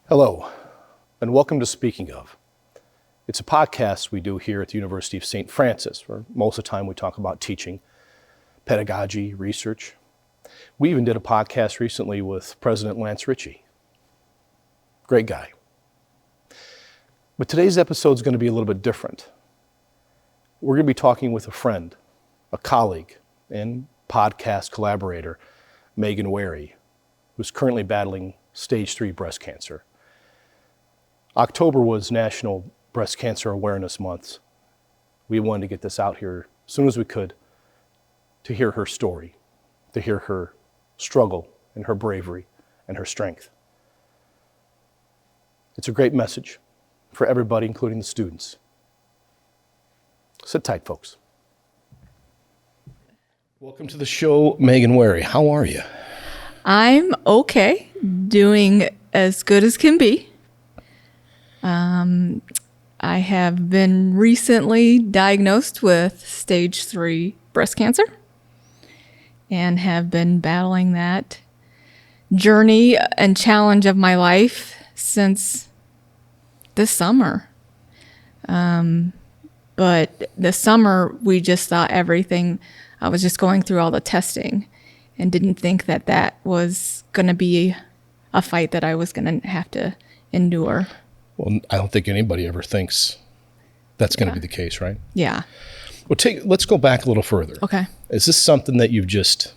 Hello, and welcome to Speaking Of. It's a podcast we do here at the University of St. Francis, where most of the time we talk about teaching, pedagogy, research. We even did a podcast recently with President Lance Ritchie. Great guy. But today's episode is going to be a little bit different. We're going to be talking with a friend, a colleague, and podcast collaborator, Megan Wharry, who's currently battling stage 3 breast cancer. October was National Breast Cancer Awareness Month. We wanted to get this out here as soon as we could to hear her story, to hear her struggle and her bravery and her strength. It's a great message for everybody, including the students. Sit tight, folks. Welcome to the show, Megan Wharry. How are you? I'm okay, doing as good as can be. I have been recently diagnosed with stage 3 breast cancer and have been battling that journey and challenge of my life since this summer. But this summer, we just thought everything, I was just going through all the testing and didn't think that that was going to be a fight that I was going to have to endure. Well, I don't think anybody ever thinks that's going to be the case, right? Yeah. Well, let's go back a little further. Okay. Is this something that you've just,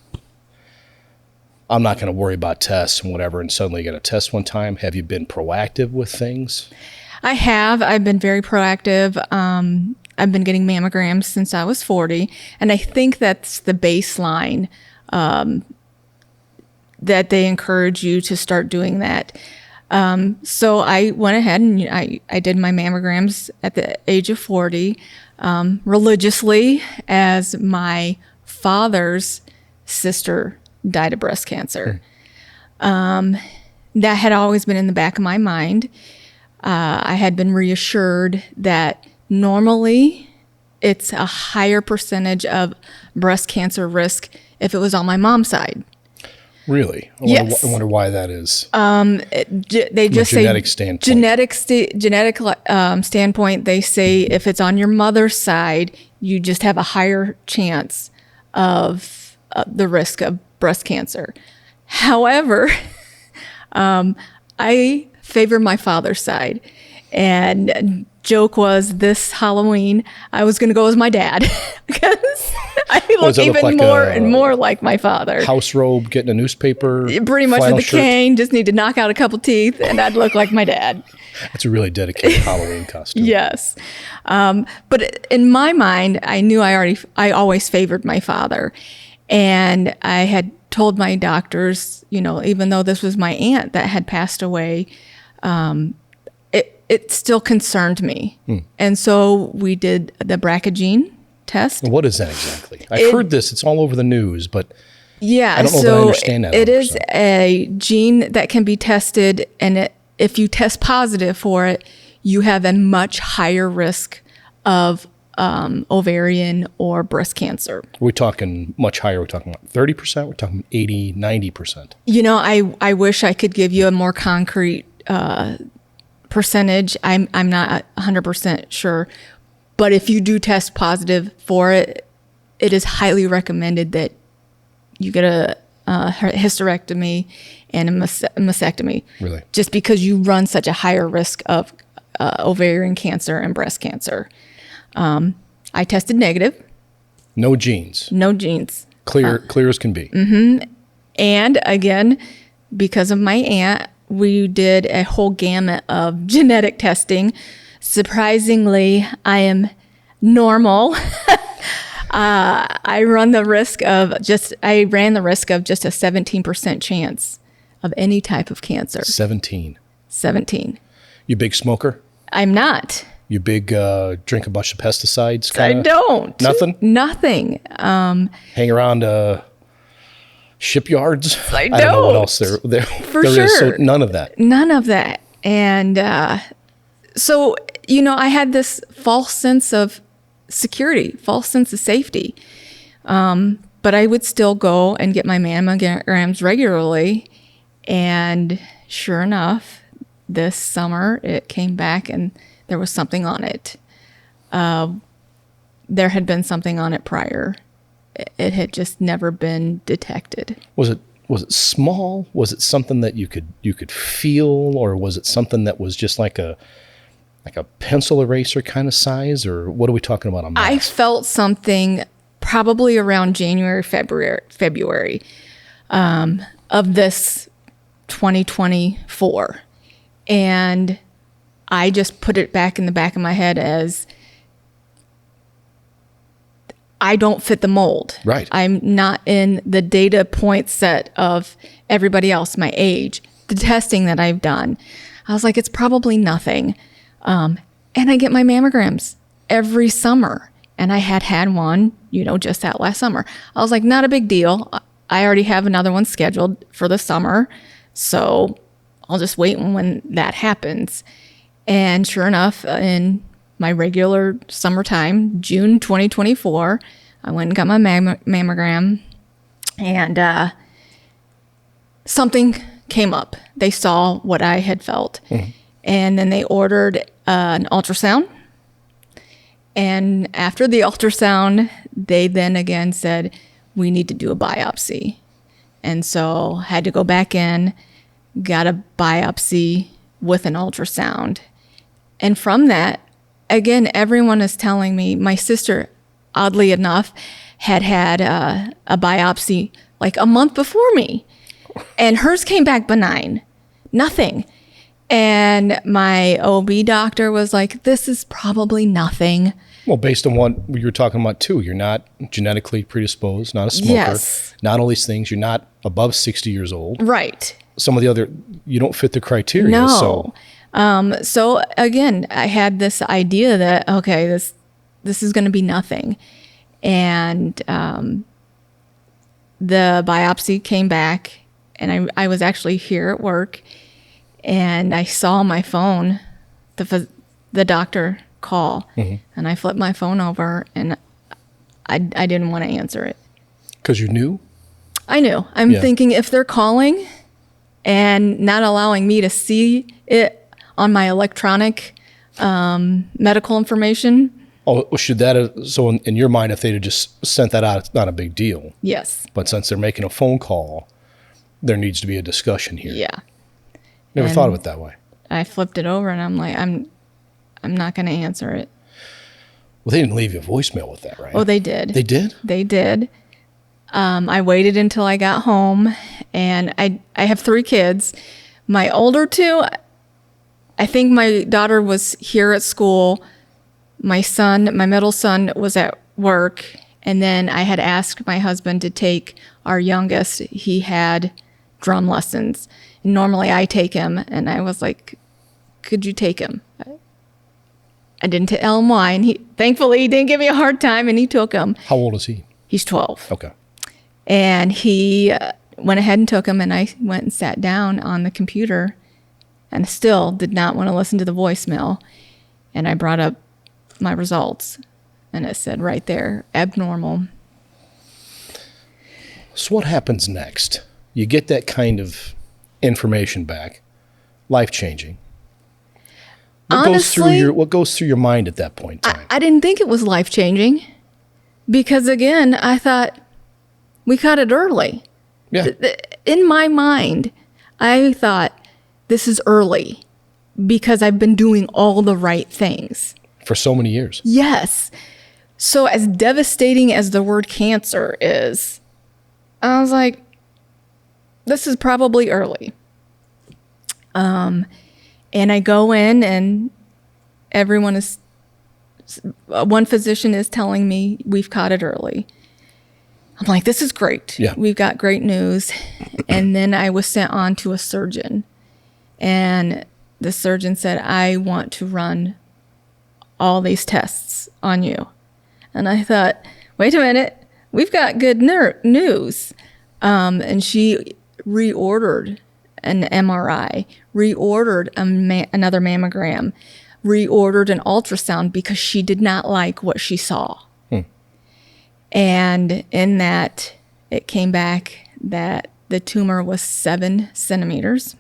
I'm not going to worry about tests and whatever, and suddenly you got a test one time? Have you been proactive with things? I have. I've been very proactive. I've been getting mammograms since I was 40, and I think that's the baseline that they encourage you to start doing that. So I went ahead and I did my mammograms at the age of 40 religiously, as my father's sister died of breast cancer. That had always been in the back of my mind. I had been reassured that normally it's a higher percentage of breast cancer risk if it was on my mom's side. Really? Yes. I wonder why that is. They just say genetic standpoint. They say if it's on your mother's side, you just have a higher chance of the risk of breast cancer. However, I favor my father's side, and joke was this Halloween I was going to go as my dad because I look even more and more like my father. House robe, getting a newspaper, pretty much with a shirt. cane. Just need to knock out a couple teeth, and I'd look like my dad. That's a really dedicated Halloween costume. Yes, but in my mind, I knew I always favored my father, and I had told my doctors, even though this was my aunt that had passed away, it still concerned me. And so we did the BRCA gene test. And what is that exactly? I've heard this. It's all over the news, but yeah, I don't know that I understand that. It is a gene that can be tested, and if you test positive for it, you have a much higher risk of ovarian or breast cancer. We're talking much higher. We're talking about 30%. We're talking 80, 90%. I wish I could give you a more concrete percentage. I'm not 100% sure, but if you do test positive for it, it is highly recommended that you get a hysterectomy and a mastectomy. Really? Just because you run such a higher risk of ovarian cancer and breast cancer. I tested negative. No genes. No genes. Clear as can be. Mm-hmm. And again, because of my aunt, we did a whole gamut of genetic testing. Surprisingly, I am normal. I ran the risk of just a 17% chance of any type of cancer. 17. You big smoker? I'm not. You big drink a bunch of pesticides? I don't. Nothing? Hang around shipyards? I don't know what else there For there sure. is. So none of that. None of that. And so, I had this false sense of security, false sense of safety. But I would still go and get my mammograms regularly. And sure enough, this summer it came back and there was something on it. There had been something on it prior. It had just never been detected. Was it small? Was it something that you could feel, or was it something that was just like a pencil eraser kind of size, or what are we talking about on mass? I felt something probably around January, February of this 2024. And I just put it back in the back of my head as I don't fit the mold. Right. I'm not in the data point set of everybody else my age. The testing that I've done, I was like, it's probably nothing. And I get my mammograms every summer. And I had one, just that last summer. I was like, not a big deal. I already have another one scheduled for the summer. So I'll just wait when that happens. And sure enough, in my regular summertime, June 2024, I went and got my mammogram, and something came up. They saw what I had felt. Mm-hmm. And then they ordered an ultrasound. And after the ultrasound, they then again said, we need to do a biopsy. And so had to go back in, got a biopsy with an ultrasound. And from that, again, everyone is telling me, my sister, oddly enough, had a biopsy like a month before me. And hers came back benign, nothing. And my OB doctor was like, this is probably nothing. Well, based on what you were talking about too, you're not genetically predisposed, not a smoker, yes. Not all these things. You're not above 60 years old. Right. Some of the other, you don't fit the criteria. No. So again, I had this idea that, okay, this is going to be nothing. And the biopsy came back, and I was actually here at work, and I saw my phone, the doctor call, mm-hmm. and I flipped my phone over, and I didn't want to answer it. Because you knew? I knew. I'm thinking, if they're calling and not allowing me to see it on my electronic medical information. Oh, should that have, so in your mind, if they'd have just sent that out, it's not a big deal. Yes. But since they're making a phone call, there needs to be a discussion here. Yeah. Never thought of it that way. I flipped it over, and I'm like, I'm not going to answer it. Well, they didn't leave you a voicemail with that, right? Oh, they did. They did? They did. I waited until I got home, and I have 3 kids. My older 2, I think my daughter was here at school. My middle son was at work. And then I had asked my husband to take our youngest. He had drum lessons. Normally I take him, and I was like, could you take him? I didn't tell him why, and thankfully he didn't give me a hard time, and he took him. How old is he? He's 12. Okay. And he went ahead and took him, and I went and sat down on the computer and still did not want to listen to the voicemail. And I brought up my results, and it said right there, abnormal. So what happens next? You get that kind of information back, life-changing. Honestly, what goes through your mind at that point in time? I didn't think it was life-changing because, again, I thought we caught it early. Yeah. In my mind, I thought this is early because I've been doing all the right things. For so many years. Yes. So as devastating as the word cancer is, I was like, this is probably early. And I go in, and one physician is telling me we've caught it early. I'm like, this is great. Yeah. We've got great news. And then I was sent on to a surgeon, and the surgeon said, I want to run all these tests on you. And I thought, wait a minute, we've got good news. And she reordered an MRI, reordered another mammogram, reordered an ultrasound because she did not like what she saw. And in that, it came back that the tumor was 7 centimeters.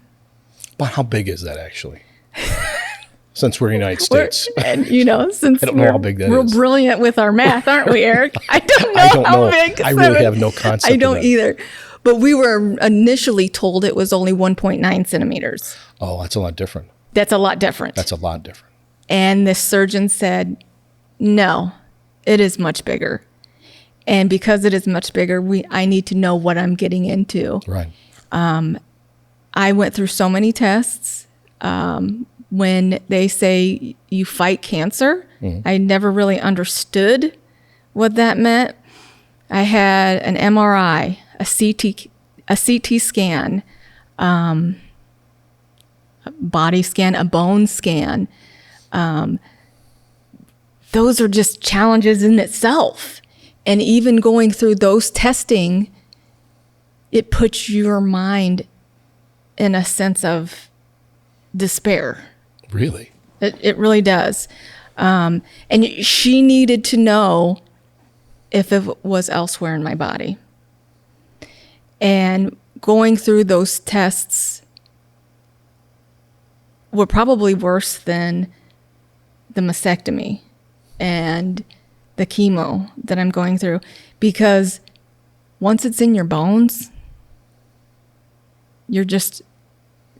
But how big is that actually? Since we're in the United States. And, since I don't know how big that we're is. brilliant with our math, aren't we, Eric? I don't know I don't how know. big. I really have no concept I of don't that. either. But we were initially told it was only 1.9 centimeters. Oh, that's a lot different. That's a lot different. That's a lot different. And the surgeon said, no, it is much bigger. And because it is much bigger, I need to know what I'm getting into. Right. I went through so many tests. When they say you fight cancer, I never really understood what that meant. I had an MRI, a CT scan, a body scan, a bone scan. Those are just challenges in itself. And even going through those testing, it puts your mind in a sense of despair. Really? It really does. And she needed to know if it was elsewhere in my body. And going through those tests were probably worse than the mastectomy and the chemo that I'm going through, because once it's in your bones, you're just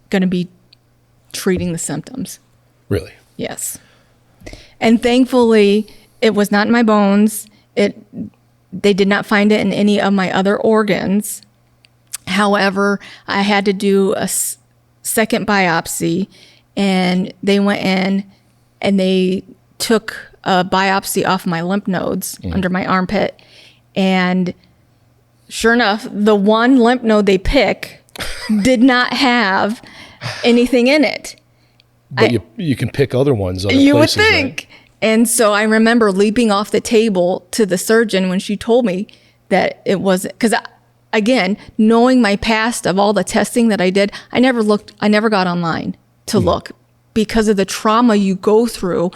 going to be treating the symptoms. Really? Yes. And thankfully, it was not in my bones. They did not find it in any of my other organs. However, I had to do a second biopsy, and they went in and they took a biopsy off my lymph nodes under my armpit. And sure enough, the one lymph node they pick did not have anything in it. But you can pick other ones. Other You places, would think. Right? And so I remember leaping off the table to the surgeon when she told me that it wasn't, because again, knowing my past of all the testing that I did, I never got online to look because of the trauma you go through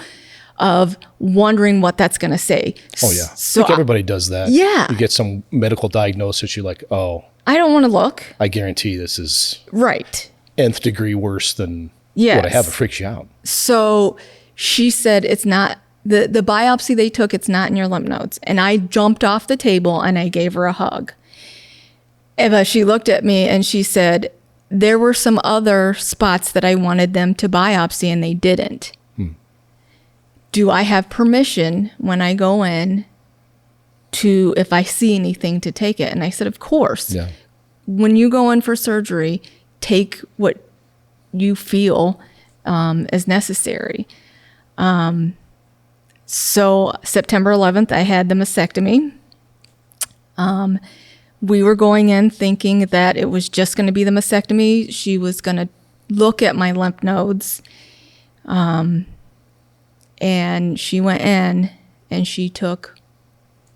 of wondering what that's going to say. Oh, yeah. So I think everybody does that. Yeah. You get some medical diagnosis, you're like, oh, I don't want to look. I guarantee this is Right. nth degree worse than Yes. what I have. It freaks you out. So she said, it's not, the biopsy they took, it's not in your lymph nodes. And I jumped off the table and I gave her a hug. Eva, she looked at me and she said, there were some other spots that I wanted them to biopsy and they didn't. Do I have permission when I go in to, if I see anything, to take it? And I said, of course. Yeah. When you go in for surgery, take what you feel is necessary. So September 11th, I had the mastectomy. We were going in thinking that it was just going to be the mastectomy. She was going to look at my lymph nodes. And she went in and she took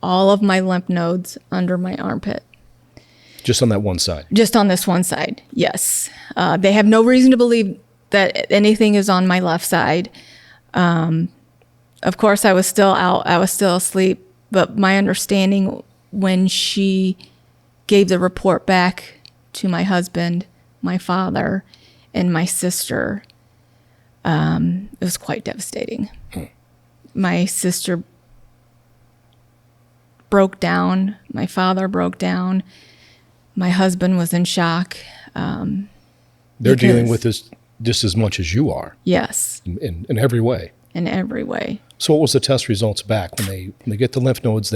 all of my lymph nodes under my armpit. Just on that one side. Just on this one side, yes. They have no reason to believe that anything is on my left side. Of course, I was still out. I was still asleep. But my understanding when she gave the report back to my husband, my father, and my sister, it was quite devastating. My sister broke down. My father broke down. My husband was in shock. They're dealing with this just as much as you are. Yes. In every way. In every way. So what was the test results back when they get the lymph nodes?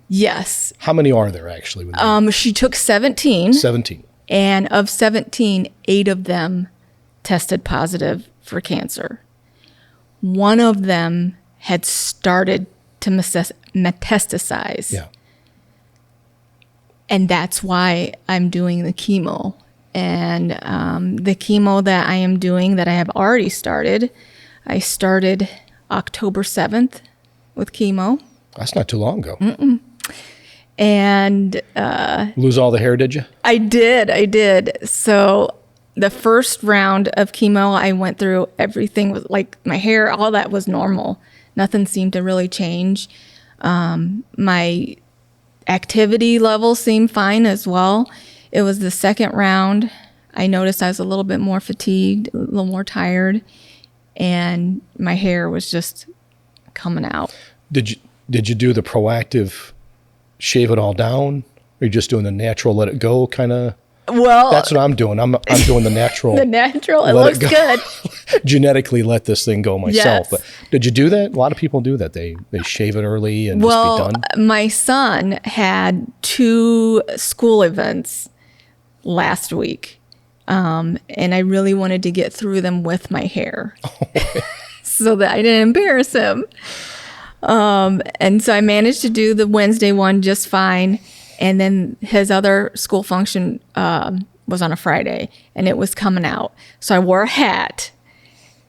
Yes. How many are there actually? She took 17. 17. And of 17, 8 of them tested positive for cancer. One of them had started to metastasize. Yeah. And that's why I'm doing the chemo. And the chemo that I am doing, that I have already started, I started October 7th with chemo. That's not too long ago. And lose all the hair, did you? I did. So the first round of chemo I went through, everything was like my hair, all that was normal. Nothing seemed to really change. My activity level seemed fine as well. It was the second round. I noticed I was a little bit more fatigued, a little more tired, and my hair was just coming out. Did you do the proactive shave it all down? Or are you just doing the natural let it go kind of? Well, That's what I'm doing. I'm doing the natural. the natural. It looks good. Genetically let this thing go myself. Yes. But did you do that? A lot of people do that. They shave it early and just be done. My son had 2 school events last week. And I really wanted to get through them with my hair so that I didn't embarrass him. And so I managed to do the Wednesday one just fine. And then his other school function was on a Friday, and it was coming out. So I wore a hat,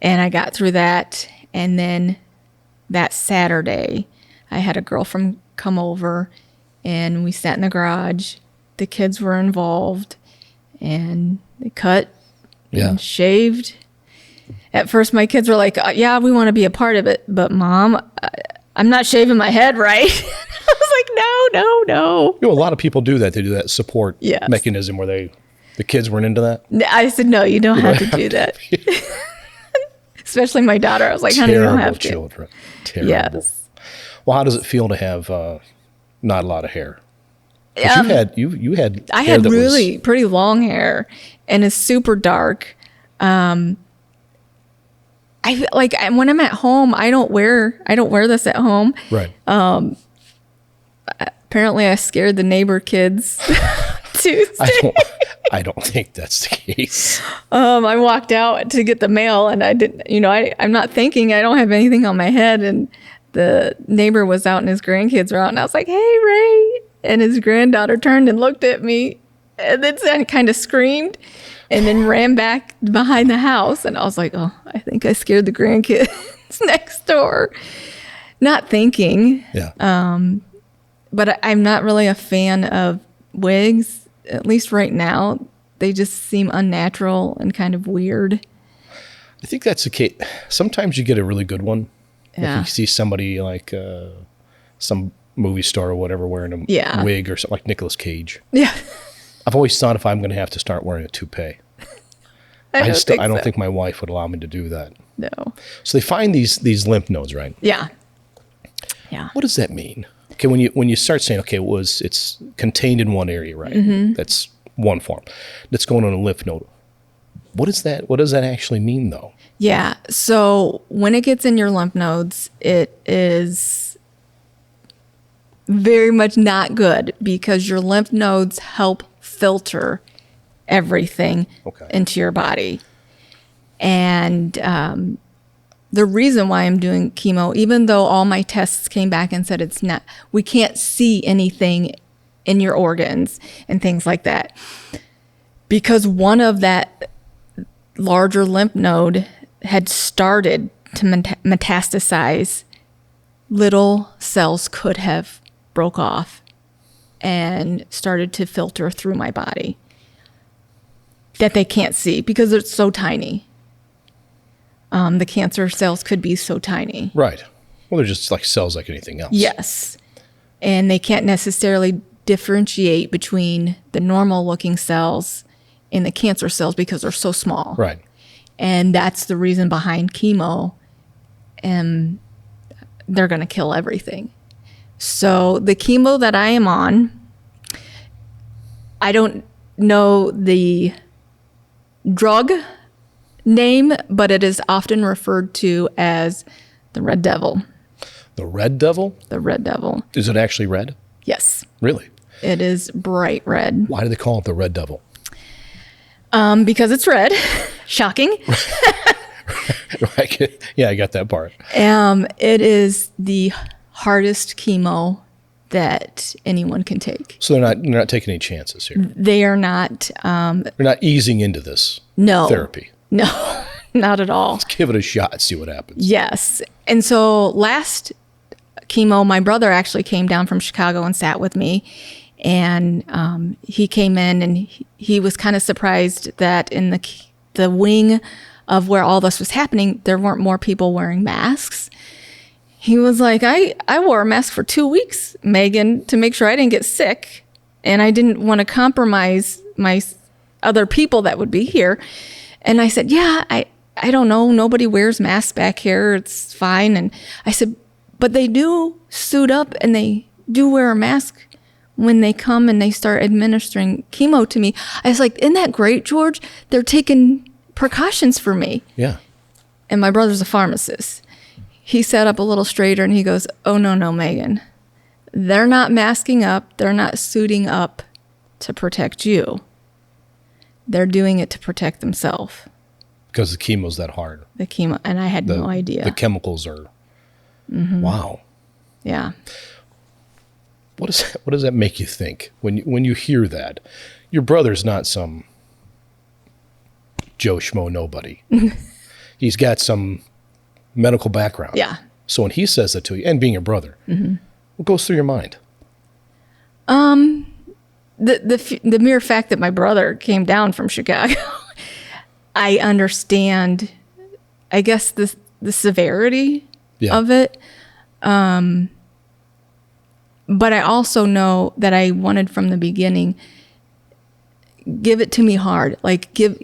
and I got through that. And then that Saturday, I had a girlfriend come over, and we sat in the garage. The kids were involved, and they cut and shaved. At first, my kids were like, yeah, we want to be a part of it. But, Mom, I'm not shaving my head, right? I was like, no. You know, a lot of people do that. They do that support mechanism where the kids weren't into that. I said, no, you don't have to do that. Especially my daughter. I was like, honey, you don't have to. Children. Terrible. Yes. Well, how does it feel to have not a lot of hair? You had I hair had that really pretty long hair, and it's super dark. When I'm at home, I don't wear this at home. Right. Apparently, I scared the neighbor kids Tuesday. I don't think that's the case. I walked out to get the mail, and I didn't. I'm not thinking. I don't have anything on my head, and the neighbor was out, and his grandkids were out, and I was like, "Hey, Ray!" And his granddaughter turned and looked at me, and then kind of screamed, and then ran back behind the house, and I was like, "Oh, I think I scared the grandkids next door," not thinking. Yeah. But I'm not really a fan of wigs, at least right now. They just seem unnatural and kind of weird. I think that's the case. Sometimes you get a really good one. Yeah. If you see somebody like some movie star or whatever wearing a wig or something like Nicolas Cage. Yeah. I've always thought if I'm going to have to start wearing a toupee. I don't think my wife would allow me to do that. No. So they find these lymph nodes, right? Yeah. Yeah. What does that mean? Okay, when you start saying, okay, it's contained in one area, right? Mm-hmm. That's one form. That's going on a lymph node. What is that? What does that actually mean, though? Yeah. So when it gets in your lymph nodes, it is very much not good because your lymph nodes help filter everything into your body. And the reason why I'm doing chemo, even though all my tests came back and said it's not, we can't see anything in your organs and things like that, because one of that larger lymph node had started to metastasize. Little cells could have broke off and started to filter through my body that they can't see because it's so tiny. The cancer cells could be so tiny. Right. Well, they're just like cells like anything else. Yes. And they can't necessarily differentiate between the normal looking cells and the cancer cells because they're so small. Right. And that's the reason behind chemo. And they're going to kill everything. So the chemo that I am on, I don't know the drug name, but it is often referred to as the red devil. The red devil? The red devil. Is it actually red? Yes. Really? It is bright red. Why do they call it the red devil? Because it's red. Shocking. Yeah, I got that part. It is the hardest chemo that anyone can take. So they're not taking any chances here. They are not. They're not easing into this therapy. No, not at all. Let's give it a shot, see what happens. Yes. And so last chemo, my brother actually came down from Chicago and sat with me. And he came in and he was kind of surprised that in the wing of where all this was happening, there weren't more people wearing masks. He was like, I wore a mask for 2 weeks, Megan, to make sure I didn't get sick. And I didn't want to compromise my other people that would be here. And I said, yeah, I don't know. Nobody wears masks back here. It's fine. And I said, but they do suit up and they do wear a mask when they come and they start administering chemo to me. I was like, isn't that great, George? They're taking precautions for me. Yeah. And my brother's a pharmacist. He sat up a little straighter and he goes, oh, no, Megan. They're not masking up. They're not suiting up to protect you. They're doing it to protect themselves. Because the chemo's that hard. The chemo. And I had no idea. The chemicals are, wow. Yeah. What does that make you think when you hear that? Your brother's not some Joe Schmo nobody. He's got some medical background. Yeah. So when he says that to you, and being your brother, what goes through your mind? The mere fact that my brother came down from Chicago, I understand, I guess, the severity of it. But I also know that I wanted from the beginning, give it to me hard. Like, give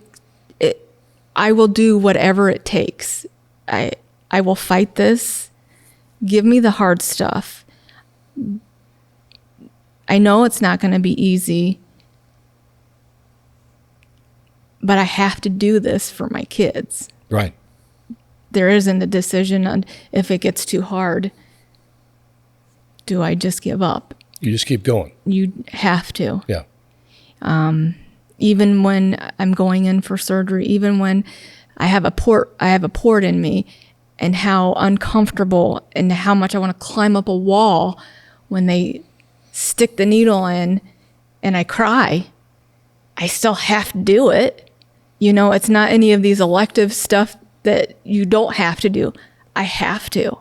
it, I will do whatever it takes. I will fight this. Give me the hard stuff. I know it's not going to be easy, but I have to do this for my kids. Right. There isn't a decision on if it gets too hard. Do I just give up? You just keep going. You have to. Yeah. Even when I'm going in for surgery, even when I have a port in me, and how uncomfortable and how much I want to climb up a wall when they stick the needle in and I cry, I still have to do it. You know, it's not any of these elective stuff that you don't have to do. I have to.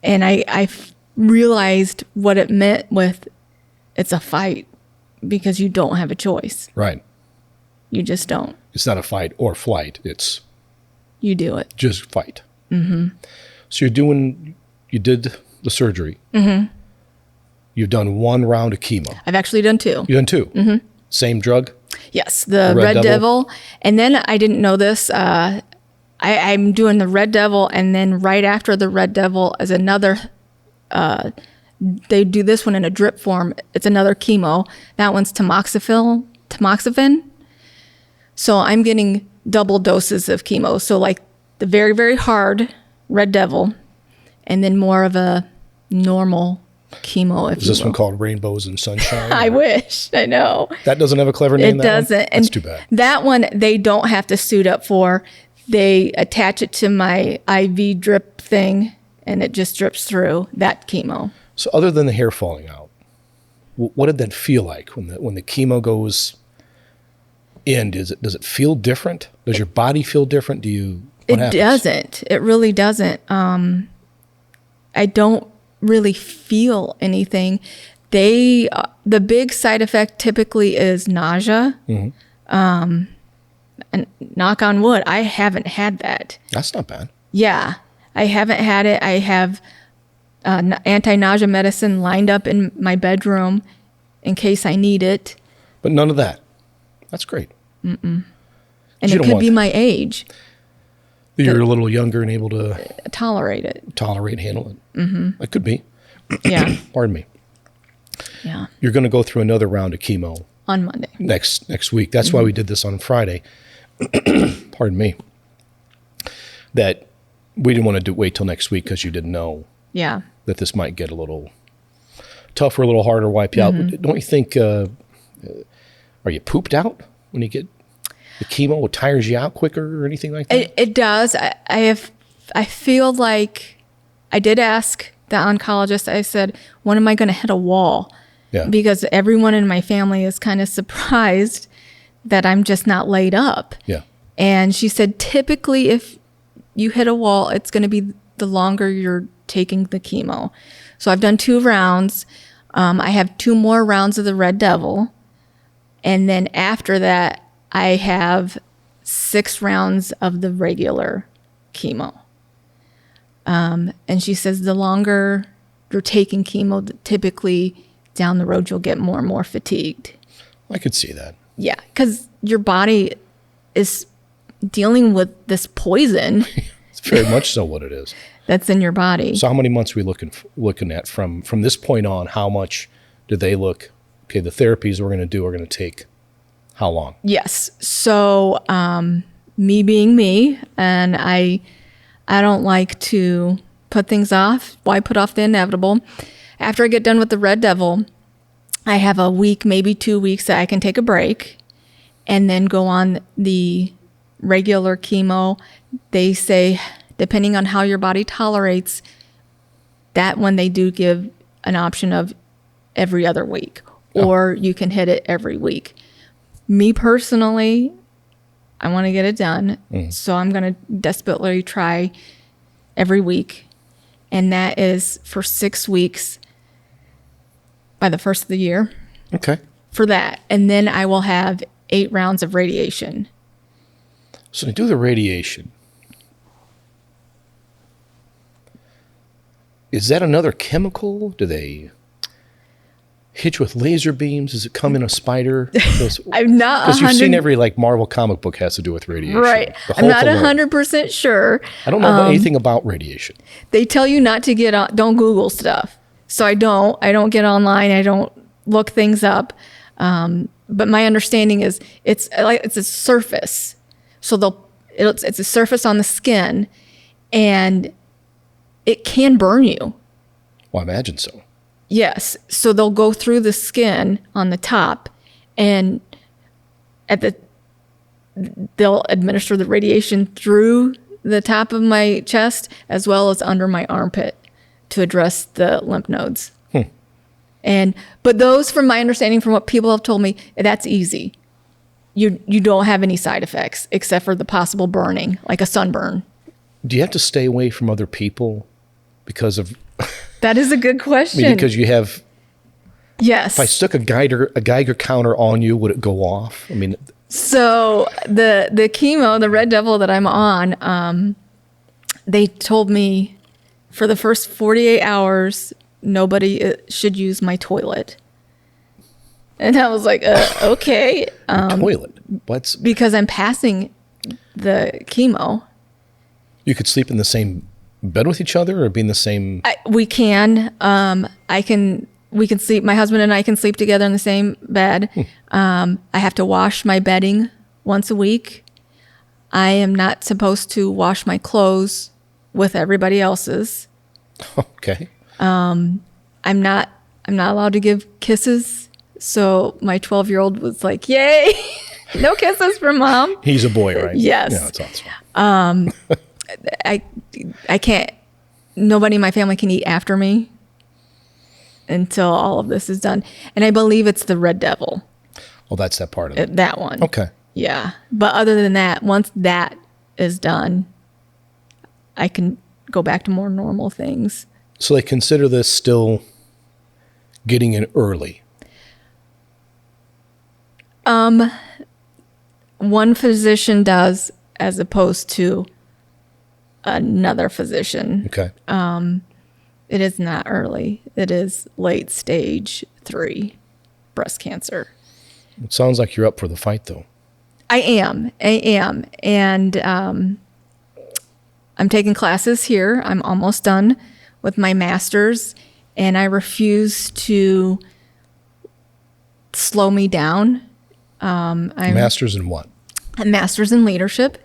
And I realized what it meant with it's a fight because you don't have a choice. Right. You just don't. It's not a fight or flight. It's you do it. Just fight. So you did the surgery. You've done one round of chemo. I've actually done two. You've done two. Same drug? Yes, the Red Devil. And then I didn't know this. I'm doing the Red Devil, and then right after the Red Devil is another. They do this one in a drip form. It's another chemo. That one's tamoxifen. So I'm getting double doses of chemo. So like the very, very hard Red Devil, and then more of a normal chemo. Is this one called Rainbows and Sunshine? I wish. I know. That doesn't have a clever name? It doesn't. That's too bad. That one, they don't have to suit up for. They attach it to my IV drip thing, and it just drips through that chemo. So other than the hair falling out, what did that feel like when the chemo goes in? Does it feel different? Does your body feel different? What happens? Doesn't. It really doesn't. I don't really feel anything. The big side effect typically is nausea. And knock on wood, I haven't had that. That's not bad. Yeah, I haven't had it. I have anti-nausea medicine lined up in my bedroom in case I need it. But none of that. That's great. And it could be my age. You're a little younger and able to tolerate it. Handle it. That could be. Yeah. Pardon me. Yeah. You're going to go through another round of chemo on Monday. Next week. That's why we did this on Friday. Pardon me. That we didn't want to wait till next week because you didn't know. Yeah. That this might get a little tougher, a little harder, wipe you out. Don't you think? Are you pooped out when you get the chemo? It tires you out quicker or anything like that? It does. I feel like I did ask the oncologist. I said, when am I going to hit a wall? Yeah. Because everyone in my family is kind of surprised that I'm just not laid up. Yeah. And she said, typically, if you hit a wall, it's going to be the longer you're taking the chemo. So I've done 2 rounds. I have 2 more rounds of the Red Devil. And then after that, I have 6 rounds of the regular chemo. And she says the longer you're taking chemo, typically down the road, you'll get more and more fatigued. I could see that. Yeah, because your body is dealing with this poison It's very much so what it is. that's in your body. So how many months are we looking at from this point on? How much do they look? Okay, the therapies we're going to do are going to take how long? Yes. So, me being me, and I don't like to put things off. Why put off the inevitable? After I get done with the Red Devil, I have a week, maybe 2 weeks that I can take a break and then go on the regular chemo. They say, depending on how your body tolerates, that one they do give an option of every other week, or you can hit it every week. Me personally, I want to get it done. So I'm going to desperately try every week. And that is for 6 weeks by the first of the year. Okay. For that. And then I will have 8 rounds of radiation. So to do the radiation, is that another chemical? Do they hit you with laser beams? Does it come in a spider? I'm not Because you've 100 seen every Marvel comic book has to do with radiation. Right. The I'm not Hulk alone. 100% sure. I don't know anything about radiation. They tell you not to get on, don't Google stuff. So I don't get online. I don't look things up. But my understanding is it's a surface. So it's a surface on the skin, and it can burn you. Well, I imagine so. Yes. So they'll go through the skin on the top, and they'll administer the radiation through the top of my chest as well as under my armpit to address the lymph nodes. But those, from my understanding, from what people have told me, that's easy. You don't have any side effects except for the possible burning, like a sunburn. Do you have to stay away from other people because of? That is a good question. I mean, because you have. Yes. If I stuck a Geiger counter on you, would it go off? I mean. So the chemo, the Red Devil that I'm on, they told me for the first 48 hours, nobody should use my toilet. And I was like, okay. Toilet? What's? Because I'm passing the chemo. You could sleep in the same bed with each other or be in the same. We can. We can sleep. My husband and I can sleep together in the same bed. I have to wash my bedding once a week. I am not supposed to wash my clothes with everybody else's. Okay. I'm not allowed to give kisses. So my 12-year-old was like, "Yay, no kisses from mom." He's a boy, right? Yes. Yeah, that's awesome. I can't. Nobody in my family can eat after me until all of this is done. And I believe it's the Red Devil. Well, that's that part of it. That one. Okay. Yeah. But other than that, once that is done, I can go back to more normal things. So they consider this still getting in early. One physician does, as opposed to another physician. Okay. It is not early. It is late stage 3 breast cancer. It sounds like you're up for the fight, though. I am. And I'm taking classes here. I'm almost done with my master's, and I refuse to slow me down. I'm Masters in what? a master's in leadership.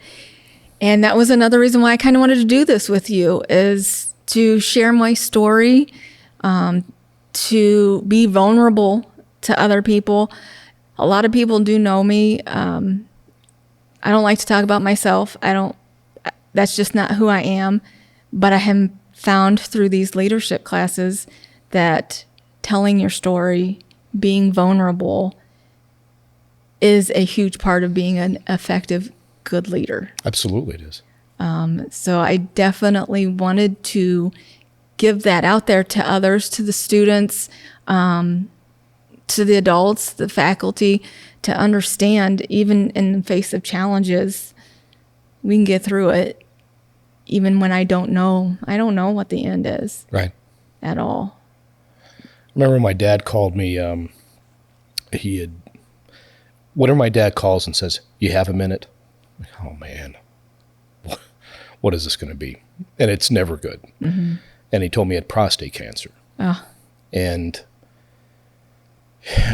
And that was another reason why I kind of wanted to do this with you, is to share my story, to be vulnerable to other people. A lot of people do know me. I don't like to talk about myself. That's just not who I am. But I have found through these leadership classes that telling your story, being vulnerable, is a huge part of being an effective, good leader. Absolutely, it is. So I definitely wanted to give that out there to others, to the students, to the adults, the faculty, to understand, even in the face of challenges, we can get through it. Even when I don't know what the end is. Right. At all. I remember my dad called me. whenever my dad calls and says, "You have a minute?" I'm like, oh man, what is this going to be? And it's never good. Mm-hmm. And he told me he had prostate cancer. Oh. And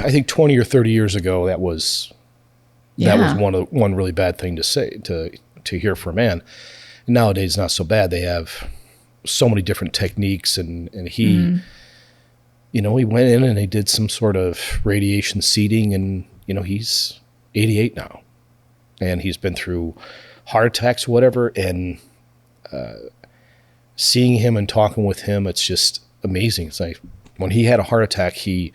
I think 20 or 30 years ago, that was one really bad thing to say, to hear from a man. And nowadays, not so bad. They have so many different techniques, and he, he went in and he did some sort of radiation seeding, and, he's 88 now, and he's been through heart attacks, whatever, and seeing him and talking with him, it's just amazing. It's like when he had a heart attack, he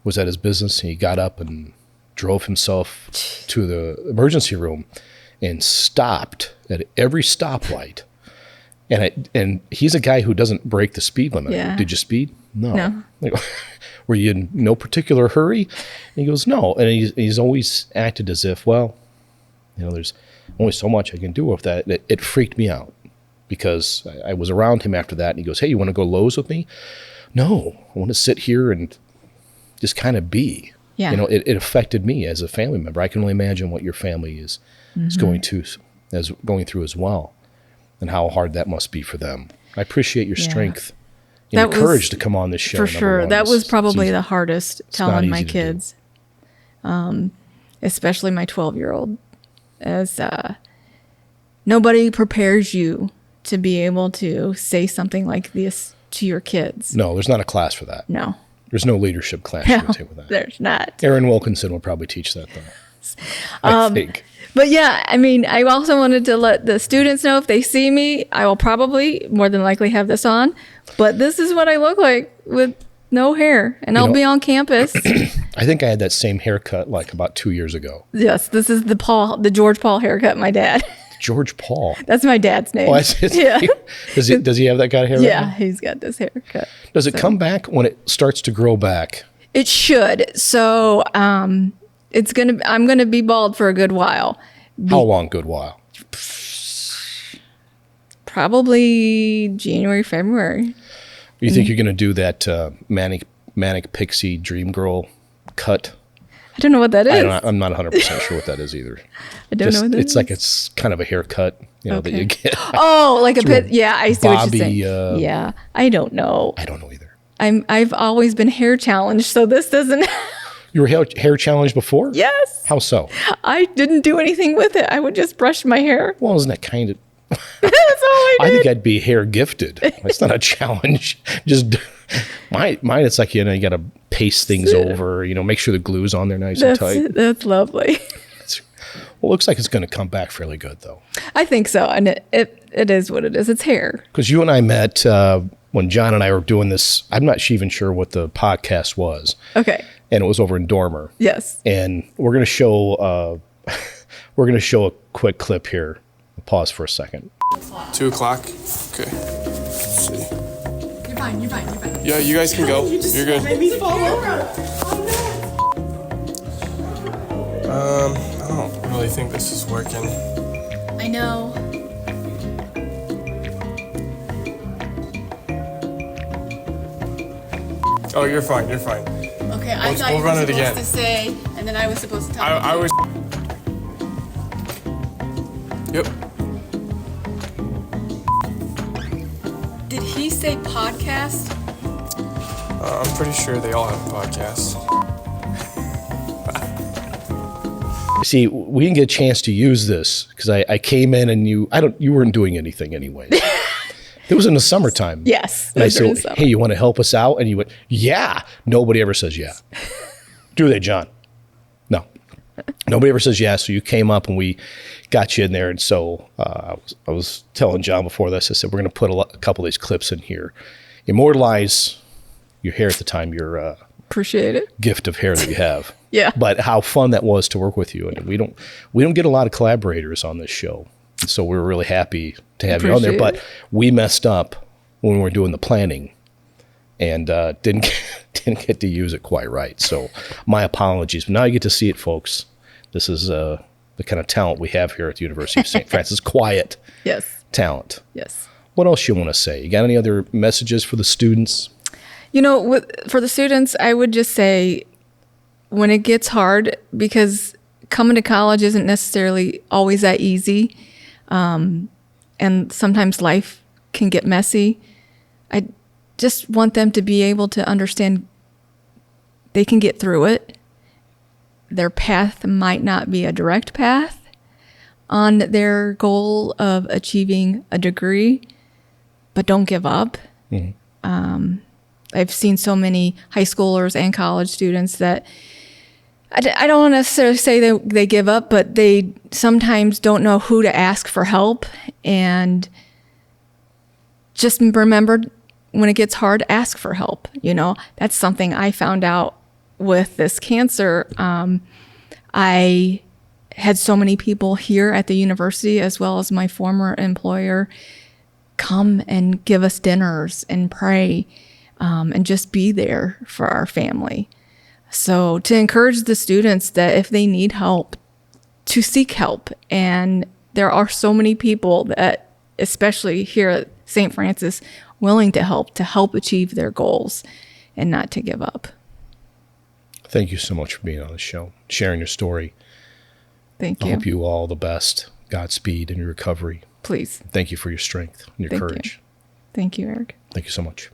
was at his business and he got up and drove himself to the emergency room and stopped at every stoplight. And he's a guy who doesn't break the speed limit. Yeah. Did you speed? No. No. Were you in no particular hurry? And he goes, no. And he's always acted as if, well, there's only so much I can do with that. It freaked me out because I was around him after that, and he goes, hey, you want to go Lowe's with me? No, I want to sit here and just kind of be. Yeah. It affected me as a family member. I can only imagine what your family is going through as well, and how hard that must be for them. I appreciate your strength and your courage to come on this show. For sure. That was probably the hardest telling my kids, especially my 12-year-old, as nobody prepares you to be able to say something like this to your kids. No, there's not a class for that. No. There's no leadership class you can take with that. There's not. Aaron Wilkinson will probably teach that, though. I think. But yeah, I also wanted to let the students know, if they see me, I will probably more than likely have this on. But this is what I look like with no hair, and I'll be on campus. I think I had that same haircut like about 2 years ago. Yes, this is the George Paul haircut. My dad. George Paul. That's my dad's name. Oh, yeah. Does he have that kind of hair? Yeah, he's got this haircut. Does it come back when it starts to grow back? It should. So I'm gonna be bald for a good while. How long? Good while. Probably January, February. You think you're gonna do that manic pixie dream girl cut? I don't know what that is. I'm not 100% sure what that is either. I don't know what that is. It's like it's kind of a haircut, that you get. Oh, like a pit. Yeah, I see what you're saying. Yeah, I don't know. I don't know either. I've always been hair challenged, so this doesn't. You were hair challenged before? Yes. How so? I didn't do anything with it. I would just brush my hair. Well, isn't that kind of... That's all I did. I think I'd be hair gifted. It's not a challenge. Just mine. It's like, you got to paste things over, make sure the glue's on there nice and tight. That's lovely. Well, it looks like it's going to come back fairly good, though. I think so. And it is what it is. It's hair. Because you and I met when John and I were doing this. I'm not even sure what the podcast was. Okay. And it was over in Dormer. Yes. And we're going to show a quick clip here. Pause for a second. 2 o'clock. Okay. Let's see. You're fine. Yeah, you guys can go. You're good. Made me fall over. I don't really think this is working. I know. Oh, you're fine. Okay, I thought we'll you run were it supposed again. to say, and then I was supposed to tell you. I was. Yep. Did he say podcast? I'm pretty sure they all have podcasts. See, we didn't get a chance to use this because I came in and you weren't doing anything anyway. It was in the summertime. Yes. And I said, hey, you want to help us out? And you went, yeah. Nobody ever says yeah. Do they, John? No. Nobody ever says yeah. So you came up and we got you in there. And so I was telling John before this, I said, we're going to put a couple of these clips in here. Immortalize your hair at the time, your appreciate it. Gift of hair that you have. Yeah. But how fun that was to work with you. And we don't get a lot of collaborators on this show. And so we're really happy to have you on there. But we messed up when we were doing the planning and didn't get to use it quite right. So my apologies. But now you get to see it, folks. This is the kind of talent we have here at the University of St. Francis. Quiet talent. Yes. What else you want to say? You got any other messages for the students? For the students, I would just say when it gets hard, because coming to college isn't necessarily always that easy. And sometimes life can get messy. I just want them to be able to understand they can get through it. Their path might not be a direct path on their goal of achieving a degree, but don't give up. I've seen so many high schoolers and college students that I don't necessarily say they give up, but they sometimes don't know who to ask for help. And just remember, when it gets hard, ask for help. That's something I found out with this cancer. I had so many people here at the university, as well as my former employer, come and give us dinners and pray, and just be there for our family. So to encourage the students that if they need help, to seek help. And there are so many people that, especially here at St. Francis, willing to help achieve their goals and not to give up. Thank you so much for being on the show, sharing your story. Thank you. I hope you all the best. Godspeed in your recovery. Please. Thank you for your strength and your courage. Thank you, Eric. Thank you so much.